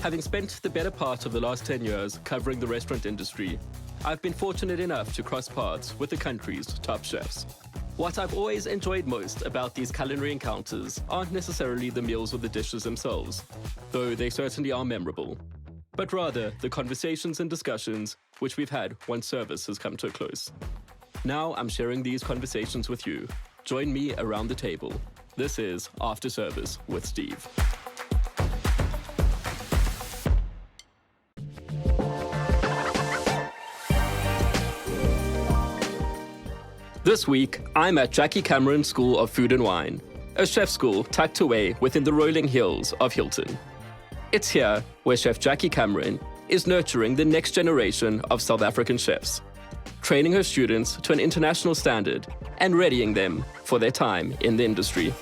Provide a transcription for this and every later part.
Having spent the better part of the last 10 years covering the restaurant industry, I've been fortunate enough to cross paths with the country's top chefs. What I've always enjoyed most about these culinary encounters aren't necessarily the meals or the dishes themselves, though they certainly are memorable, but rather the conversations and discussions which we've had once service has come to a close. Now I'm sharing these conversations with you. Join me around the table. This is After Service with Steve. This week, I'm at Jackie Cameron School of Food and Wine, a chef school tucked away within the rolling hills of Hilton. It's here where Chef Jackie Cameron is nurturing the next generation of South African chefs, training her students to an international standard and readying them for their time in the industry.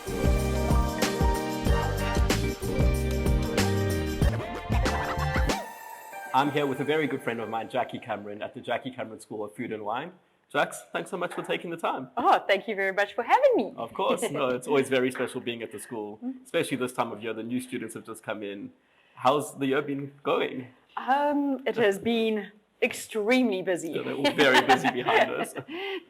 I'm here with a very good friend of mine, Jackie Cameron, at the Jackie Cameron School of Food and Wine. Jax, thanks so much for taking the time. Oh, thank you very much for having me. Of course. No, it's always very special being at the school, especially this time of year. The new students have just come in. How's the year been going? It has been extremely busy. So they're all very busy behind us.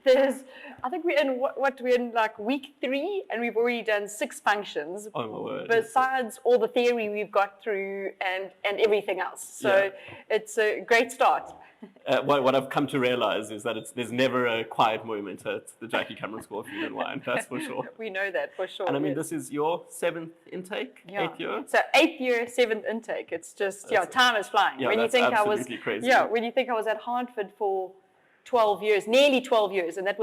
I think we're in like week 3, and we've already done 6 functions. Oh my word. Besides all the theory we've got through and everything else. So It's a great start. What I've come to realize is that there's never a quiet moment at the Jackie Cameron School of Food and Wine, that's for sure. We know that for sure. And I mean, This is your 7th intake, 8th year? So 8th year, 7th intake. It's just, time is flying. Yeah, that's absolutely crazy. Yeah, when you think I was at Hartford for 12 years, nearly 12 years, and that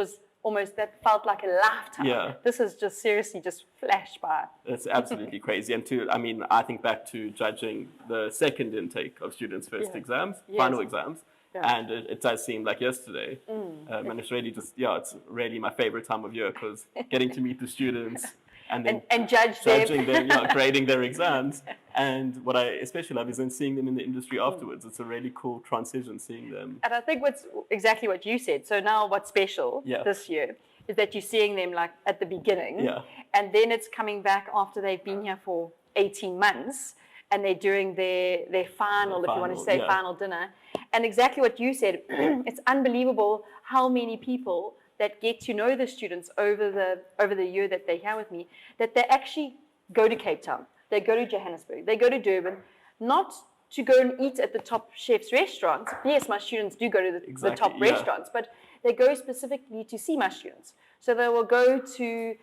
felt like a lifetime. Yeah. This has just seriously just flashed by. It's absolutely crazy. And I think back to judging the 2nd intake of students' first exams, final exams. Yeah. And it does seem like yesterday. And it's really it's really my favorite time of year because getting to meet the students and then judging them, grading their exams. And what I especially love is then seeing them in the industry afterwards. It's a really cool transition seeing them. And I think what's exactly what you said. So now what's special this year is that you're seeing them like at the beginning. Yeah. And then it's coming back after they've been here for 18 months. And they're doing their final, if you want to say final dinner. And exactly what you said, it's unbelievable how many people that get to know the students over the year that they're here with me, that they actually go to Cape Town, they go to Johannesburg, they go to Durban, not to go and eat at the top chef's restaurants. Yes, my students do go to the top restaurants, but they go specifically to see my students. So they will go to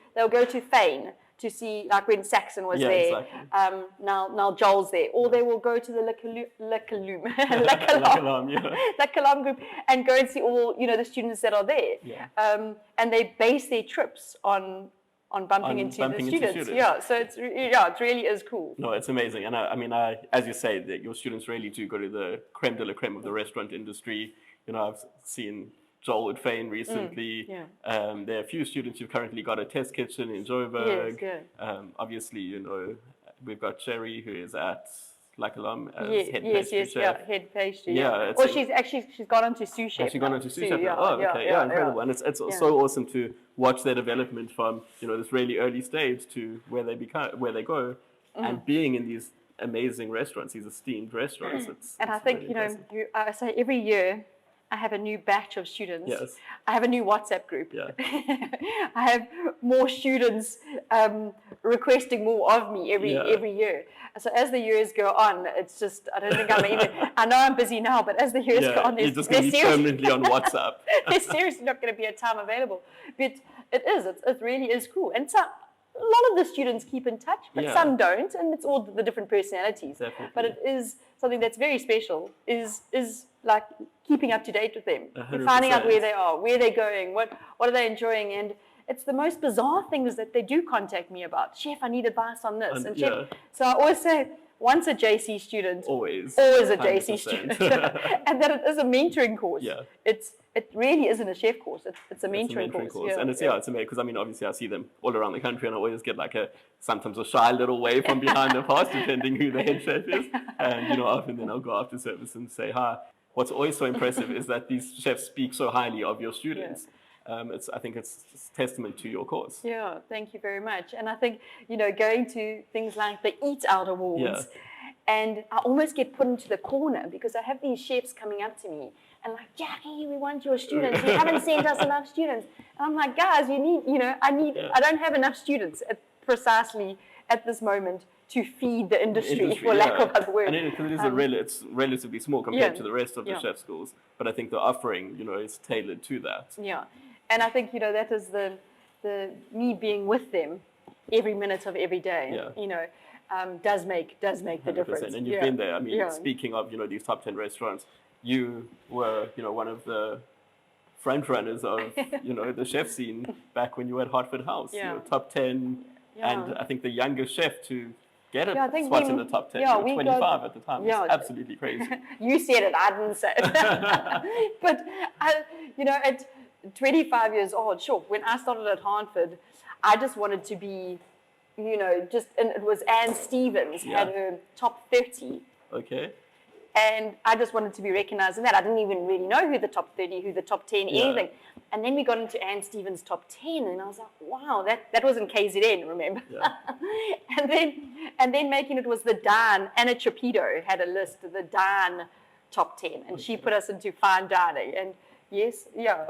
Fane, to see, like when Saxon was there, exactly. Now Joel's there, or they will go to the La Calam group and go and see all the students that are there, and they base their trips on bumping into the students. Yeah, so it really is cool. No, it's amazing, and I as you say, that your students really do go to the creme de la creme of the restaurant industry. I've seen Joel at Fane recently. There are a few students who've currently got a test kitchen in Joburg. Yes, obviously, we've got Sherry who is at La Calam as head pastry chef. Head pastry. She's gone on to sous chef. She's gone on to sous chef. Incredible. And it's so awesome to watch their development from this really early stage to where they go, and being in these amazing restaurants, these esteemed restaurants. I think really I say every year, I have a new batch of students. Yes. I have a new WhatsApp group. Yeah. I have more students requesting more of me every year. So as the years go on, it's just, I don't think I know I'm busy now, but as the years go on, you're just going to be permanently on WhatsApp. There's seriously not going to be a time available. But it really is cool. And so a lot of the students keep in touch, but some don't, and it's all the different personalities. Definitely. But it is something that's very special, is like keeping up to date with them, 100%. Finding out where they are, where they're going, what are they enjoying, and it's the most bizarre things that they do contact me about. Chef, I need advice on this. And Chef, so I always say, once a JC student, always a 100%. JC student, and that it is a mentoring course. Yeah. It really isn't a chef course. It's a mentoring course. And it's amazing because obviously I see them all around the country, and I always get like sometimes a shy little wave from behind the pass, depending who the head chef is. And often then I'll go after service and say hi. What's always so impressive is that these chefs speak so highly of your students. I think it's testament to your course. Yeah, thank you very much. And I think, going to things like the Eat Out Awards, And I almost get put into the corner because I have these chefs coming up to me and like, Jackie, we want your students. You haven't sent us enough students. And I'm like, guys, you need, I don't have enough students precisely at this moment to feed the industry for lack of other words. And it's relatively small compared to the rest of the chef schools. But I think the offering, is tailored to that. Yeah. And I think, that is the me being with them every minute of every day, does make the 100%. difference. And you've been there. I mean, speaking of, these top 10 restaurants, you were, one of the front runners of, the chef scene back when you were at Hartford House. Top 10, and I think the youngest chef to get a spot in the top 10. 25 at the time. It's absolutely crazy. You said it, I didn't say it. But, at 25 years old, sure, when I started at Hartford, I just wanted to be, and it was Anne Stevens had her top 30. Okay. And I just wanted to be recognized in that. I didn't even really know who the top 30, who the top 10, anything. And then we got into Anne Stevens' top 10, and I was like, wow, that was in KZN, remember? Yeah. and then making it was the Dan, Anna Trapido had a list of the Dan top 10, and she put us into fine dining. And I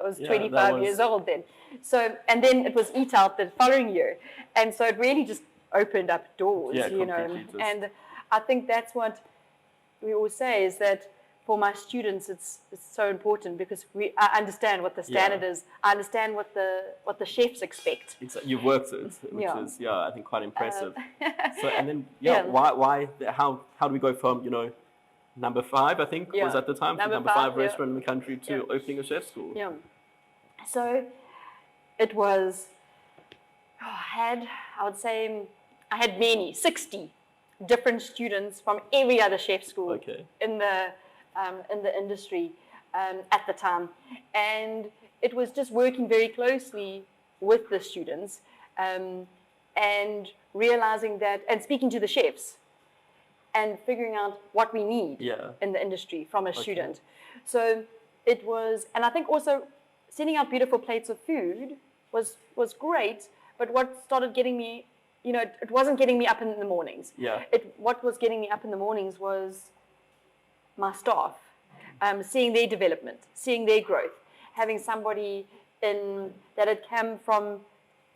was 25 years old then. So, and then it was Eat Out the following year. And so it really just opened up doors, And I think that's what we always say is that for my students, it's so important because I understand what the standard is. I understand what the chefs expect. You've worked it, which is, I think quite impressive. So, and then, why, how do we go from, number 5, I think, was at the time, number 5 restaurant in the country to opening a chef school? Yeah. So it was, I had many, 60 different students from every other chef school in the industry at the time. And it was just working very closely with the students and realizing that, and speaking to the chefs, and figuring out what we need in the industry from a student. So it was, and I think also sending out beautiful plates of food was great, but what started getting me, it wasn't getting me up in the mornings. Yeah. What was getting me up in the mornings was my staff, seeing their development, seeing their growth, having somebody that had come from,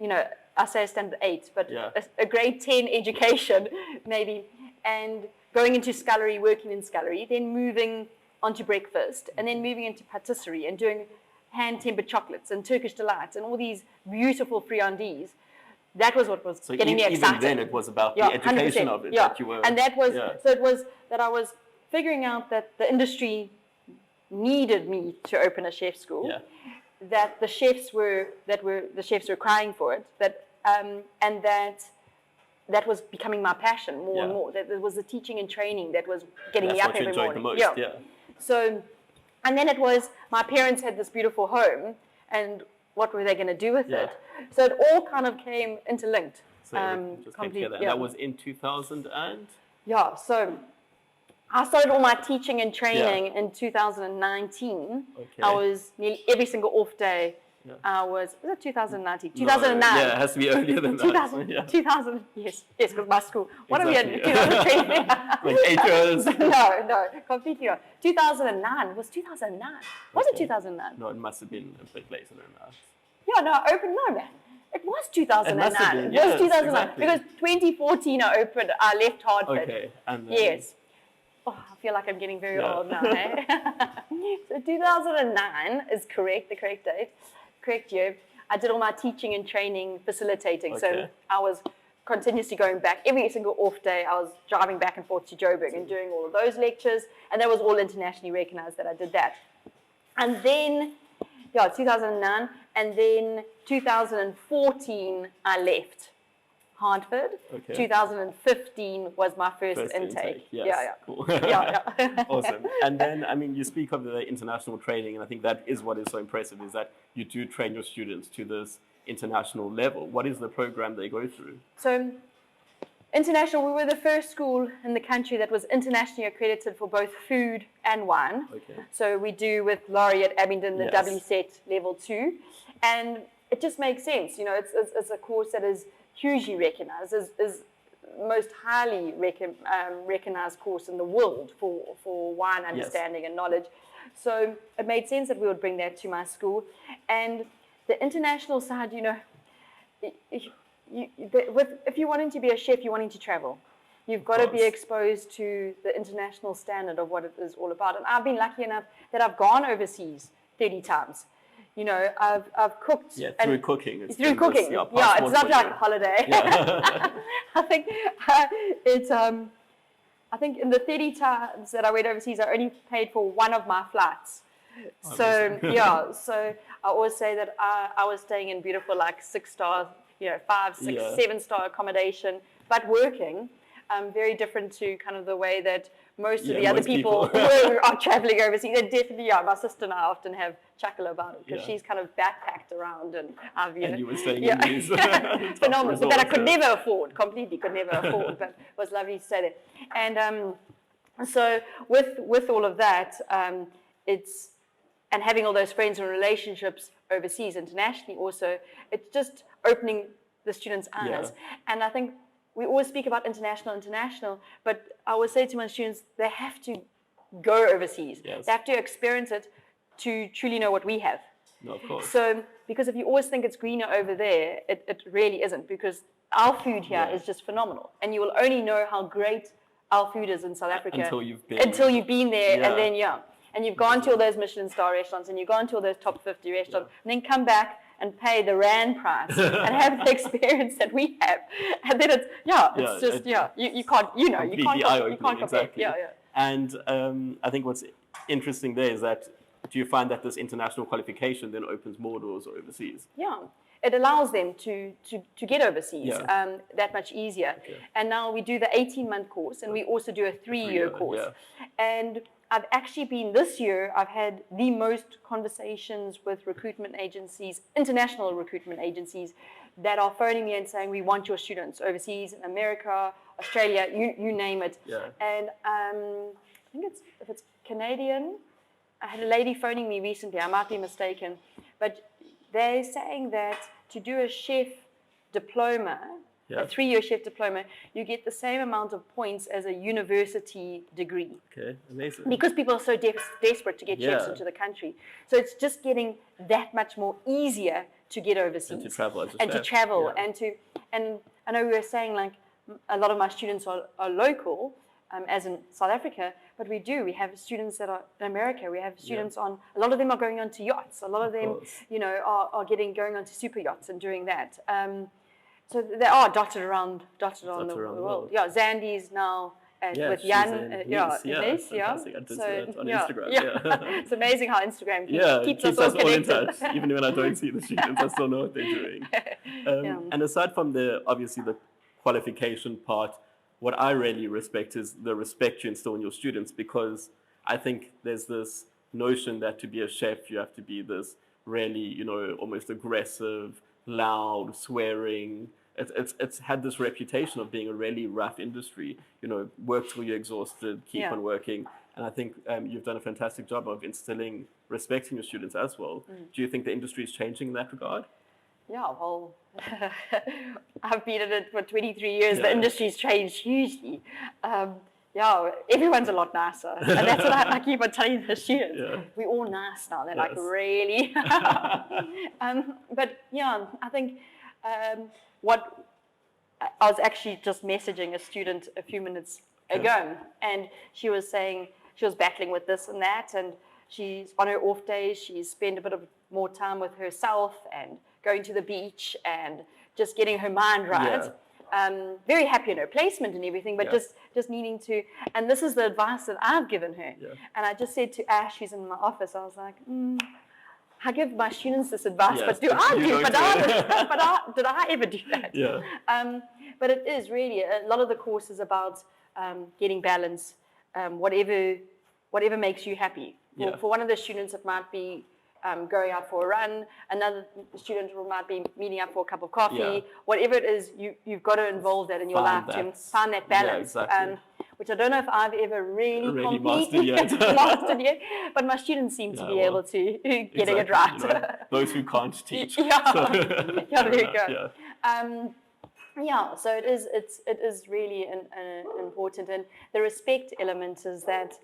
I say a standard 8, but a grade 10 education maybe, and going into scullery, working in scullery, then moving onto breakfast, and then moving into patisserie and doing hand-tempered chocolates and Turkish delights and all these beautiful friandises. That was what was getting me excited. Even then, it was about the education 100%. Of it that you were. And that was so. It was that I was figuring out that the industry needed me to open a chef school. Yeah. That the chefs were crying for it. And that was becoming my passion more and more. That it was the teaching and training that was getting me up every morning. That's what you enjoyed the most. Yeah. So, and then it was my parents had this beautiful home, and what were they going to do with it? So it all kind of came interlinked. So just came together. And that was in 2000 and? Yeah, so I started all my teaching and training in 2019. Okay. I was nearly every single off day. Was it 2019? 2009. No, it has to be earlier than 2000, that. 2000, yes, because my school. What are we at? 2020? Like 8 years. No, completely wrong. 2009. Was 2009? Was it 2009? No, it must have been a bit later than that. Yeah, no, I opened, no, man. It was 2009. It must have been, it was 2009. Exactly. Because 2014 I opened, I left Hartford. Okay. And then... Yes. Oh, I feel like I'm getting very old now, eh? So 2009 is correct, the correct date, correct year. I did all my teaching and training, facilitating. So I was continuously going back. Every single off day, I was driving back and forth to Joburg and doing all of those lectures. And that was all internationally recognized that I did that. And then, 2009. And then 2014, I left Hartford. 2015 was my first intake. Yes. Cool. Awesome. And then, I mean, you speak of the international training, and I think that is what is so impressive, is that you do train your students to this international level. What is the program they go through? So, international, we were the first school in the country that was internationally accredited for both food and wine. So we do with Laureate Abingdon the WSET level 2. And it just makes sense. It's a course that is hugely recognized. Is most highly recognized course in the world for wine understanding and knowledge. So it made sense that we would bring that to my school. And the international side, you know, if you're wanting to be a chef, you're wanting to travel. You've got to be exposed to the international standard of what it is all about. And I've been lucky enough that I've gone overseas 30 times. You know, I've cooked. Yeah, through cooking. Through cooking. Yeah, it's not like a holiday. Yeah. I think I think in the 30 times that I went overseas, I only paid for one of my flights. So yeah, so I always say that I was staying in beautiful, like 6-star, you know, 5, 6, 7-star accommodation, but working. Very different to kind of the way that most of the other people who are traveling overseas. They're definitely, my sister and I often have chuckle about it because she's kind of backpacked around and I've, you were staying in these phenomenal, but that I could never afford, completely could never afford, but it was lovely to stay there. And so with all of that, and having all those friends and relationships overseas, internationally also, it's just opening the students' eyes. Yeah. And I think we always speak about international, but I always say to my students, they have to go overseas. Yes. They have to experience it to truly know what we have. No, of course. So, because if you always think it's greener over there, it really isn't, because our food here is just phenomenal. And you will only know how great our food is in South Africa until you've been there, and then, and you've gone to all those Michelin star restaurants, and you've gone to all those top 50 restaurants, and then come back and pay the rand price and have the experience that we have, and then you can't compare. Exactly. And I think what's interesting there is that, do you find that this international qualification then opens more doors overseas? Yeah, it allows them to get overseas that much easier. Okay. And now we do the 18-month course, and we also do a 3-year course. Yeah. And I've actually been, this year, I've had the most conversations with recruitment agencies, international recruitment agencies, that are phoning me and saying, we want your students overseas, in America, Australia, you name it. Yeah. And I think if it's Canadian, I had a lady phoning me recently, I might be mistaken, but they're saying that to do a chef diploma, a 3-year chef diploma, you get the same amount of points as a university degree. Okay, amazing. Because people are so desperate to get chefs into the country. So it's just getting that much more easier to get overseas. And to travel. And I know we were saying, like, a lot of my students are local, as in South Africa, but we have students that are in America. We have students a lot of them are going on to yachts. A lot of them, are going on to super yachts and doing that. So they are dotted around the world. Yeah, Zandy's now with Jan. Nice, fantastic. I did see that on Instagram. Yeah. It's amazing how Instagram keeps us all in touch. Even when I don't see the students, I still know what they're doing. And aside from the qualification part, what I really respect is the respect you instill in your students, because I think there's this notion that to be a chef, you have to be this really, almost aggressive, loud, swearing. It's had this reputation of being a really rough industry. Work till you're exhausted, keep on working. And I think you've done a fantastic job of instilling respect in your students as well. Do you think the industry is changing in that regard? Yeah, well, I've been in it for 23 years. The industry's changed hugely. Everyone's a lot nicer. And that's what I keep on telling the students. Yeah. We're all nice now. They're like, really? But I think what I was actually just messaging a student a few minutes ago, and she was saying she was battling with this and that, and she's on her off days, she's spent a bit of more time with herself and going to the beach and just getting her mind right. Very happy in her placement and everything, but just needing to, and this is the advice that I've given her. Yeah. And I just said to Ash, who's in my office, I was like, I give my students this advice, but did I ever do that? Yeah. But it is really, a lot of the course is about getting balance, whatever makes you happy. For one of the students, it might be going out for a run. Another student might be meeting up for a cup of coffee. Whatever it is, you've got to involve that in your life to find that balance. Yeah, exactly. Which I don't know if I've ever really mastered yet. But my students seem to be able to getting it right. Those who can't teach. There you go. Yeah, so it is really important, and the respect element is that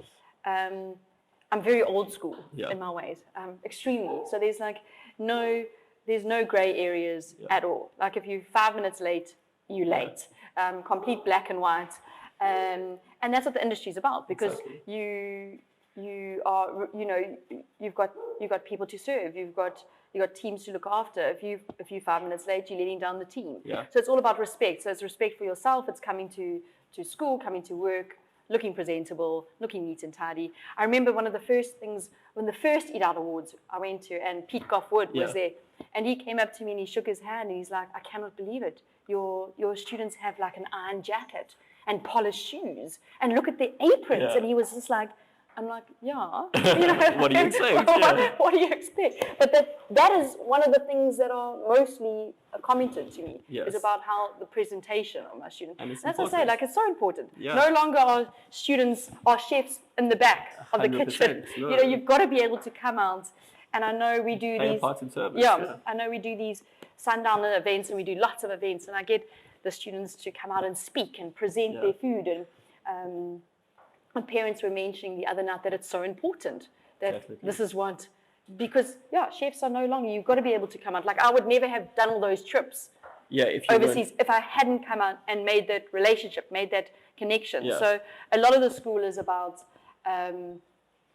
I'm very old school in my ways, extremely. So there's no gray areas at all. Like if you're 5 minutes late, you're late. Complete black and white, and that's what the industry is about, because you are, you've got people to serve, you've got teams to look after. If you're 5 minutes late, you're letting down the team. So it's all about respect. So it's respect for yourself. It's coming to school, coming to work, looking presentable, looking neat and tidy. I remember one of the first things when the first Eat Out Awards I went to, and Pete Goff-Wood was there, and he came up to me and he shook his hand and he's like, "I cannot believe it. Your students have like an iron jacket and polished shoes, and look at their aprons." And he was just like, I'm like, yeah. What do you expect? What do you expect? But that is one of the things that are mostly commented to me, is about how the presentation of my students. And that's what I say, like, it's so important. No longer are chefs in the back of the kitchen. No. You've got to be able to come out. And I know we do these. Part in service, I know we do these sundown events, and we do lots of events, and I get the students to come out and speak and present their food, and parents were mentioning the other night that it's so important that this is what, because chefs are no longer, you've got to be able to come out. Like I would never have done all those trips overseas if I hadn't come out and made that relationship, made that connection. So a lot of the school is about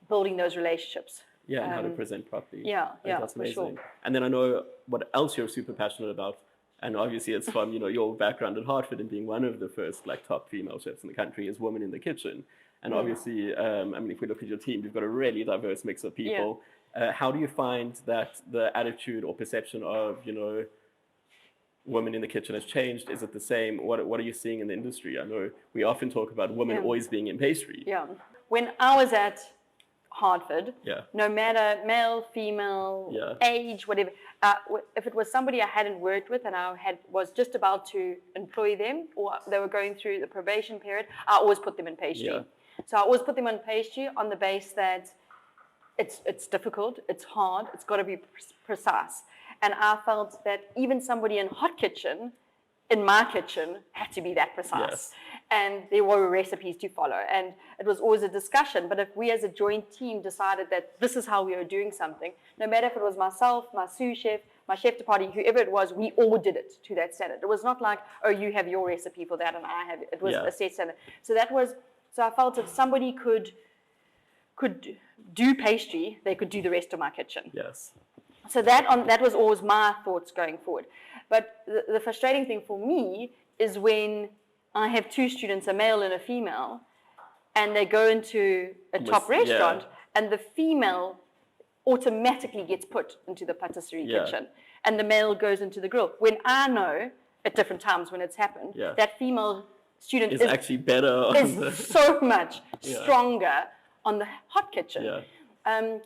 building those relationships. And how to present properly. That's amazing. For sure. And then I know what else you're super passionate about, and obviously it's from your background at Hartford and being one of the first top female chefs in the country is Women in the Kitchen. And obviously, if we look at your team, you've got a really diverse mix of people. How do you find that the attitude or perception of, women in the kitchen has changed? Is it the same? What are you seeing in the industry? I know we often talk about women always being in pastry. When I was at Hartford, no matter male, female, age, whatever, if it was somebody I hadn't worked with and was just about to employ them, or they were going through the probation period, I always put them in pastry. So I always put them on pastry on the base that it's difficult, it's hard, it's got to be precise. And I felt that even somebody in hot kitchen, in my kitchen, had to be that precise. And there were recipes to follow. And it was always a discussion. But if we as a joint team decided that this is how we were doing something, no matter if it was myself, my sous chef, my chef de partie, whoever it was, we all did it to that standard. It was not like, oh, you have your recipe for that and I have it. It was a set standard. So I felt if somebody could do pastry, they could do the rest of my kitchen. So that was always my thoughts going forward. But the frustrating thing for me is when I have two students, a male and a female, and they go into a top restaurant, and the female automatically gets put into the patisserie kitchen, and the male goes into the grill. When I know at different times when it's happened, that female student is actually better, so much stronger on the hot kitchen. I'm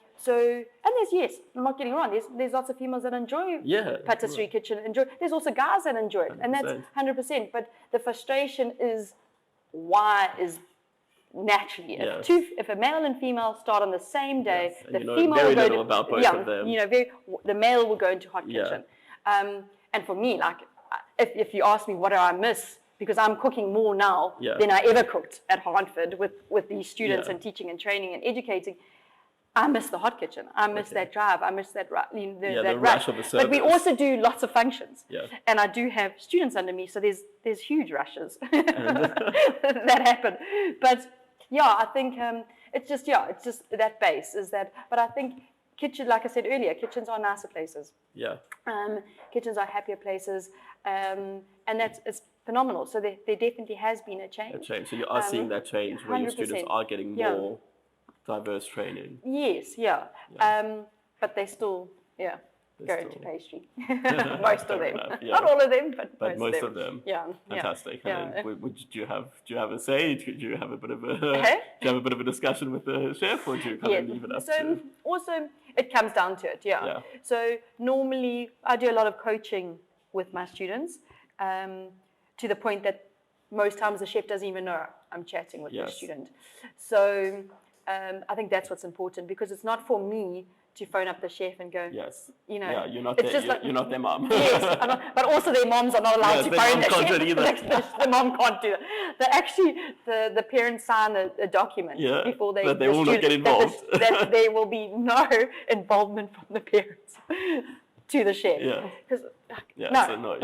not getting wrong, there's lots of females that enjoy patisserie kitchen, there's also guys that enjoy it, 100%. And that's 100%, but the frustration is naturally, if a male and female start on the same day, the female will go about both of them. The male will go into hot kitchen. And for me, like, if you ask me what do I miss, because I'm cooking more now than I ever cooked at Hartford with these students and teaching and training and educating, I miss the hot kitchen. I miss that drive. I miss that that rush of the service. But we also do lots of functions. And I do have students under me, so there's huge rushes that happen. But I think it's just that base is that. But I think kitchen, like I said earlier, kitchens are nicer places. Kitchens are happier places, and it's phenomenal. So there definitely has been a change. So you are seeing that change where your students are getting more diverse training. But they still go into pastry. Most of them. Not all of them, but most of them. Fantastic. And then, do you have a say? Do you have a bit of a discussion with the chef, or do you kind of leave it up to? Also, it comes down to it. So normally I do a lot of coaching with my students, to the point that most times the chef doesn't even know I'm chatting with the student. So I think that's what's important, because it's not for me to phone up the chef and go, yes, you know, yeah, you're not their mom. Yes, but also their moms are not allowed to phone the chef. Either. The mom can't do that. The parents sign a document before they will not get involved. That there will be no involvement from the parents to the chef. Yeah. No,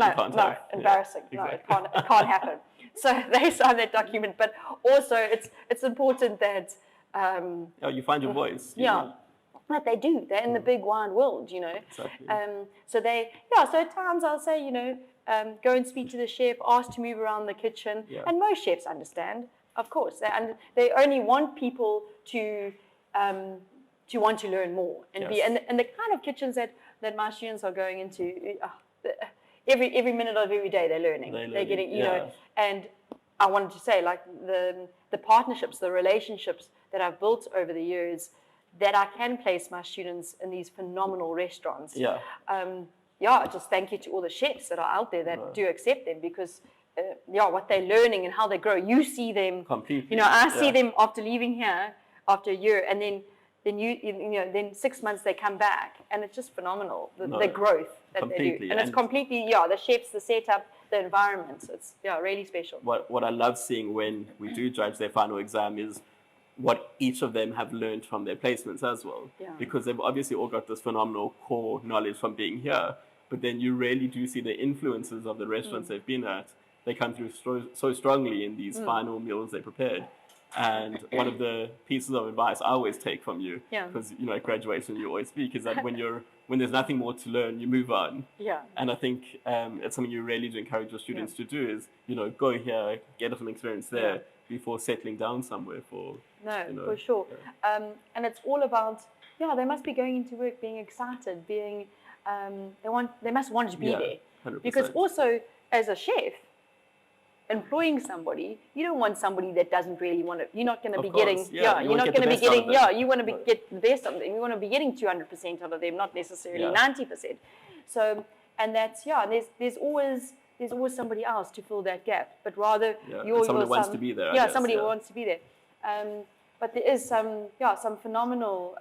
embarrassing. Yeah, No, exactly. it can't happen. So they sign that document, but also it's important that you find your voice. But they do. They're in the big wide world, you know. Exactly. So so at times I'll say, you know, go and speak to the chef, ask to move around the kitchen, and most chefs understand, of course, they only want people to want to learn more and be, and the kind of kitchens that my students are going into. Every minute of every day they're learning. They're getting, you know, and I wanted to say, like, the partnerships, the relationships that I've built over the years, that I can place my students in these phenomenal restaurants. Just thank you to all the chefs that are out there that do accept them, because what they're learning and how they grow, you see them completely. You know, I see them after leaving here after a year, and then then 6 months they come back, and it's just phenomenal, the growth that they do. And it's completely, the chefs, the setup, the environment. It's really special. What I love seeing when we do judge their final exam is what each of them have learned from their placements as well. Because they've obviously all got this phenomenal core knowledge from being here, but then you really do see the influences of the restaurants they've been at. They come through so strongly in these final meals they prepared. And one of the pieces of advice I always take from you, because you know at graduation you always speak, is that when there's nothing more to learn, you move on. And I think it's something you really do encourage your students to do, is, you know, go here, get some experience there before settling down somewhere for. For sure. And it's all about they must be going into work being excited, being they must want to be there. 100%. Because also as a chef, employing somebody, you don't want somebody that doesn't really want to. You're not going to be getting. You're not going to be getting. You want to get the best of them. You want to be getting 200% out of them, not necessarily 90%. So, and that's there's always somebody else to fill that gap, but rather somebody wants to be there. Somebody wants to be there. But there is some phenomenal.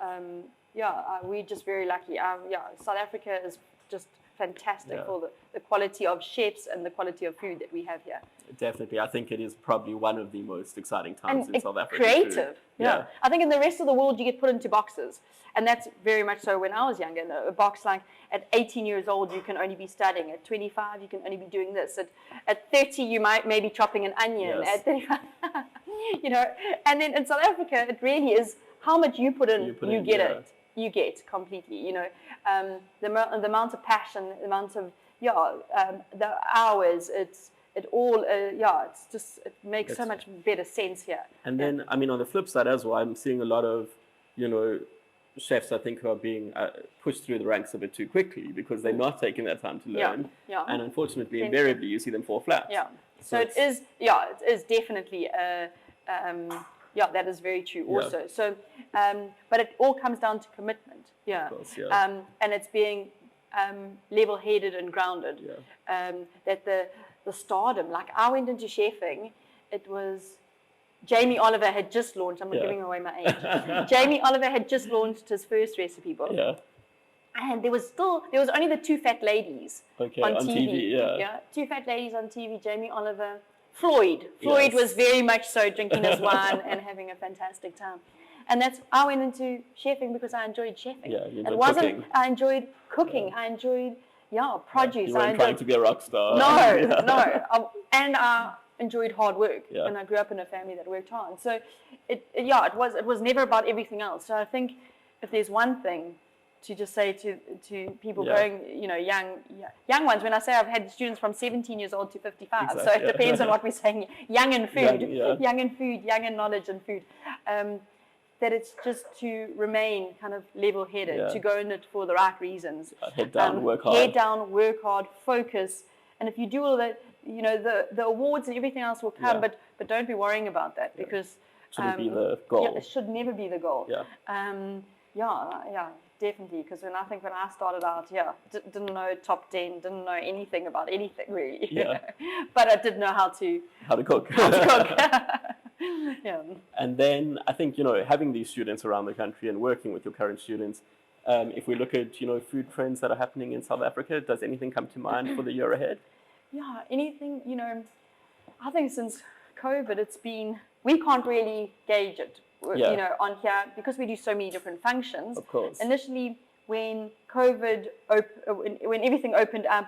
We're just very lucky. South Africa is just fantastic for the quality of chefs and the quality of food that we have here. Definitely. I think it is probably one of the most exciting times in South Africa. Creative. Yeah. I think in the rest of the world you get put into boxes. And that's very much so when I was younger. A box like at 18 years old you can only be studying. At 25 you can only be doing this. At 30 you might maybe chopping an onion. Yes. At 35 you know. And then in South Africa it really is how much you put in, you get it. You get completely, you know, the amount of passion, the amount of the hours. It makes so much better sense here. And then I mean, on the flip side as well, I'm seeing a lot of, you know, chefs I think who are being pushed through the ranks a bit too quickly because they're not taking their time to learn. And unfortunately, invariably, you see them fall flat. So it is definitely that is very true also. So, but it all comes down to commitment. Of course, and it's being level-headed and grounded. That the stardom, like I went into chefing, it was Jamie Oliver had just launched, I'm not giving away my age. Jamie Oliver had just launched his first recipe book. And there was only the two fat ladies on TV. Two fat ladies on TV, Jamie Oliver, Floyd was very much so drinking his wine and having a fantastic time. And I went into chefing because I enjoyed chefing. Cooking. I enjoyed cooking. I enjoyed produce. You weren't trying to be a rock star. No. And I enjoyed hard work. And I grew up in a family that worked hard. So it was never about everything else. So I think if there's one thing to just say to people going, you know, young ones, when I say I've had students from 17 years old to 55, so it depends on what we're saying, young in food, young in knowledge and food, that it's just to remain kind of level-headed, to go in it for the right reasons. Head down, work hard. Head down, work hard, focus. And if you do all that, you know, the awards and everything else will come, but don't be worrying about that because... Shouldn't be the goal. It should never be the goal. Definitely, because when I started out, didn't know top 10, didn't know anything about anything really. But I did know how to cook. Yeah. And then I think, you know, having these students around the country and working with your current students, If we look at, food trends that are happening in South Africa, does anything come to mind for the year ahead? Yeah, anything, I think since COVID, we can't really gauge it, on here because we do so many different functions. Of course. Initially, when COVID, when everything opened up,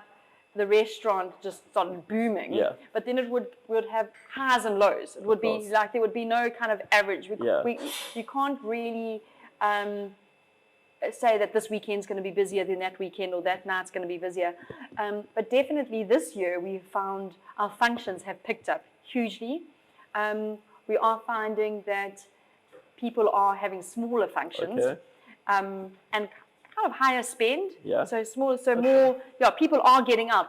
the restaurant just started booming. Yeah. But then it would have highs and lows. It would be like there would be no kind of average. You can't really say that this weekend's going to be busier than that weekend or that night's going to be busier. But definitely this year we found our functions have picked up hugely. We are finding that people are having smaller functions and kind of higher spend. Yeah. So more. Yeah, people are getting out.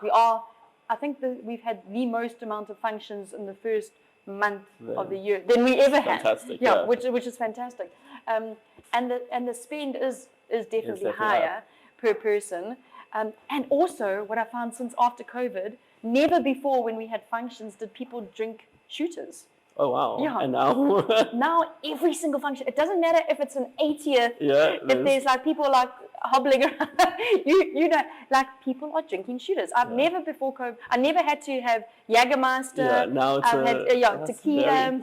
I think we've had the most amount of functions in the first month of the year than we ever had. Fantastic. Yeah, which is fantastic. And the spend is definitely higher per person. And also what I found since after COVID, never before when we had functions did people drink shooters. Oh, wow. Yeah. And now? Now every single function, it doesn't matter if it's an 80th, if there's like people like hobbling around, like people are drinking shooters. I've never before COVID, I never had to have Jägermeister. Yeah, now it's tequila.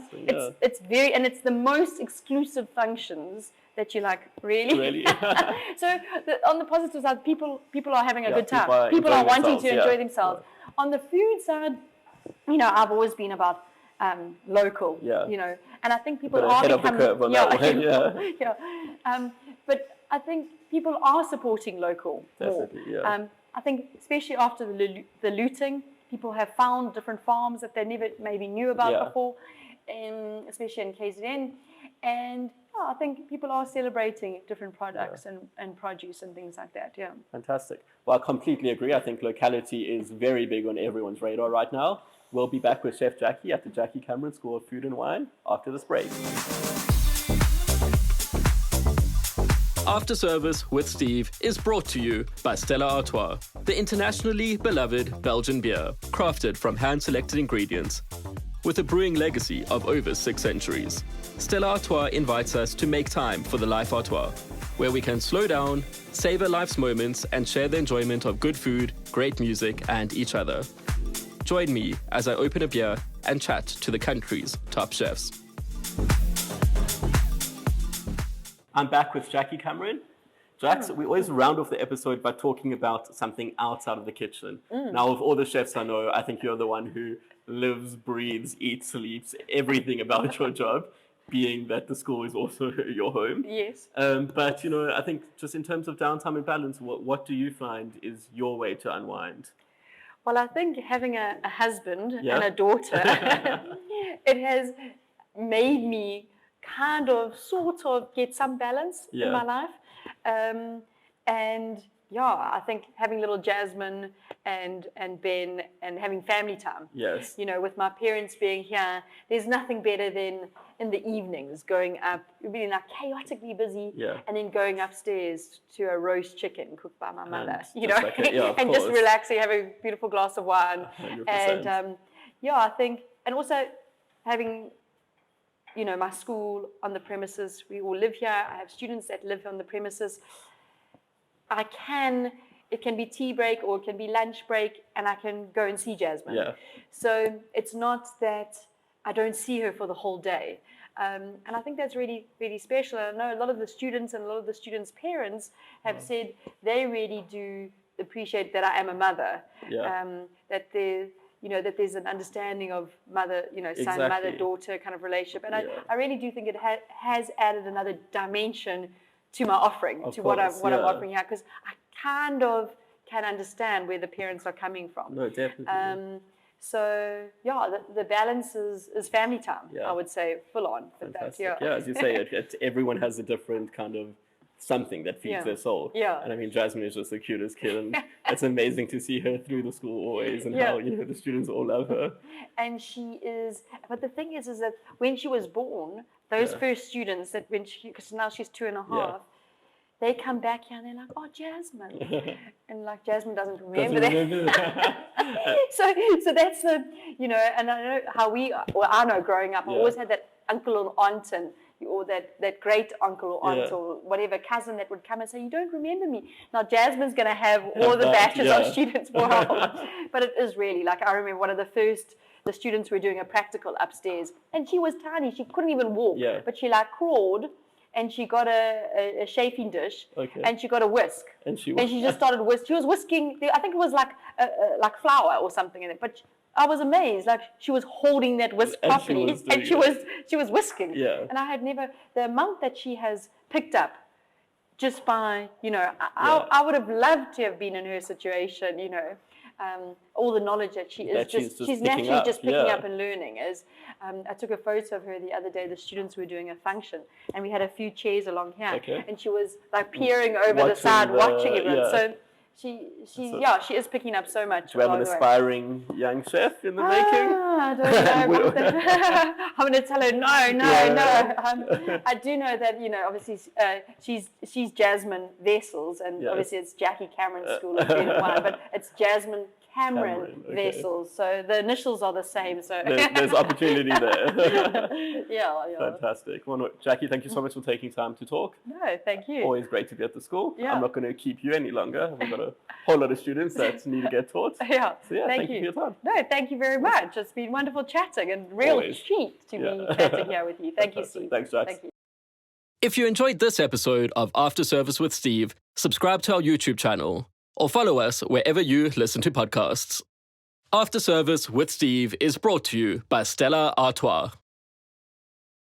It's very, and it's the most exclusive functions that you like, really? So on the positive side, people are having a good time. People are wanting to enjoy themselves. On the food side, I've always been about local, and I think people are ahead of the curve on that one, but I think people are supporting local more. I think especially after the looting, people have found different farms that they never maybe knew about before, especially in KZN, and I think people are celebrating different products and produce and things like that. Yeah. Fantastic. Well, I completely agree. I think locality is very big on everyone's radar right now. We'll be back with Chef Jackie at the Jackie Cameron School of Food and Wine after this break. After Service with Steve is brought to you by Stella Artois, the internationally beloved Belgian beer, crafted from hand-selected ingredients. With a brewing legacy of over 6 centuries, Stella Artois invites us to make time for the Life Artois, where we can slow down, savor life's moments, and share the enjoyment of good food, great music, and each other. Join me as I open a beer and chat to the country's top chefs. I'm back with Jackie Cameron. Jax, we always round off the episode by talking about something outside of the kitchen. Now, of all the chefs I know, I think you're the one who lives, breathes, eats, sleeps, everything about your job, being that the school is also your home. Yes. But, I think just in terms of downtime and balance, what do you find is your way to unwind? Well, I think having a husband and a daughter, it has made me kind of, sort of get some balance in my life. And I think having little Jasmine and Ben and having family time. Yes. With my parents being here, there's nothing better than in the evenings going up, being like chaotically busy, and then going upstairs to a roast chicken cooked by my mother, and just relaxing, have a beautiful glass of wine. 100%. And I think, and also having, my school on the premises. We all live here. I have students that live on the premises. It can be tea break or it can be lunch break, and I can go and see Jasmine. Yeah. So it's not that I don't see her for the whole day. And I think that's really, really special. And I know a lot of the students and a lot of the students' parents have said they really do appreciate that I am a mother. That there's an understanding of mother, son, mother, daughter kind of relationship. And I really do think it has added another dimension to my offering, what I'm offering here, because I kind of can understand where the parents are coming from. No, definitely. So the balance is family time. I would say full on for Fantastic. that. As you say, everyone has a different kind of something that feeds their soul. And I mean, Jasmine is just the cutest kid, and it's amazing to see her through the school always, and how the students all love her. And she is. But the thing is that when she was born, those first students that because now she's 2.5. They come back here and they're like, "Oh, Jasmine," and like Jasmine doesn't remember that. So that's the, and I know how I know growing up, I always had that uncle and aunt, and or that great uncle or aunt or whatever cousin that would come and say, you don't remember me. Now Jasmine's going to have all the batches of students for her. But it is really, like, I remember one of the students were doing a practical upstairs, and she was tiny. She couldn't even walk, but she like crawled, and she got a chafing dish, and she got a whisk, and she just started whisking. She was whisking. I think it was like flour or something in it, but I was amazed. Like, she was holding that whisk properly, and she was whisking. And I had never, the amount that she has picked up just by, I would have loved to have been in her situation, all the knowledge that she's naturally just picking up and learning. I took a photo of her the other day. The students were doing a function, and we had a few chairs along here, and she was like peering over the side, watching everyone. So she is picking up so much. Do we have an aspiring young chef in the making? I don't know. I'm going to tell her no. I do know that, obviously she's Jasmine Vessels, and obviously it's Jackie Cameron's School of Food and Wine, but it's Jasmine Cameron Vessels, so the initials are the same. So there's opportunity there. yeah. Fantastic. Well, no, Jackie, thank you so much for taking time to talk. No, thank you. Always great to be at the school. I'm not going to keep you any longer. We've got a whole lot of students that need to get taught. So thank you for your time. No, thank you very much. It's been wonderful chatting, and real treat to be chatting here with you. Thank you, Steve. Thanks, Jax. Thank you. If you enjoyed this episode of After Service with Steve, subscribe to our YouTube channel or follow us wherever you listen to podcasts. After Service with Steve is brought to you by Stella Artois.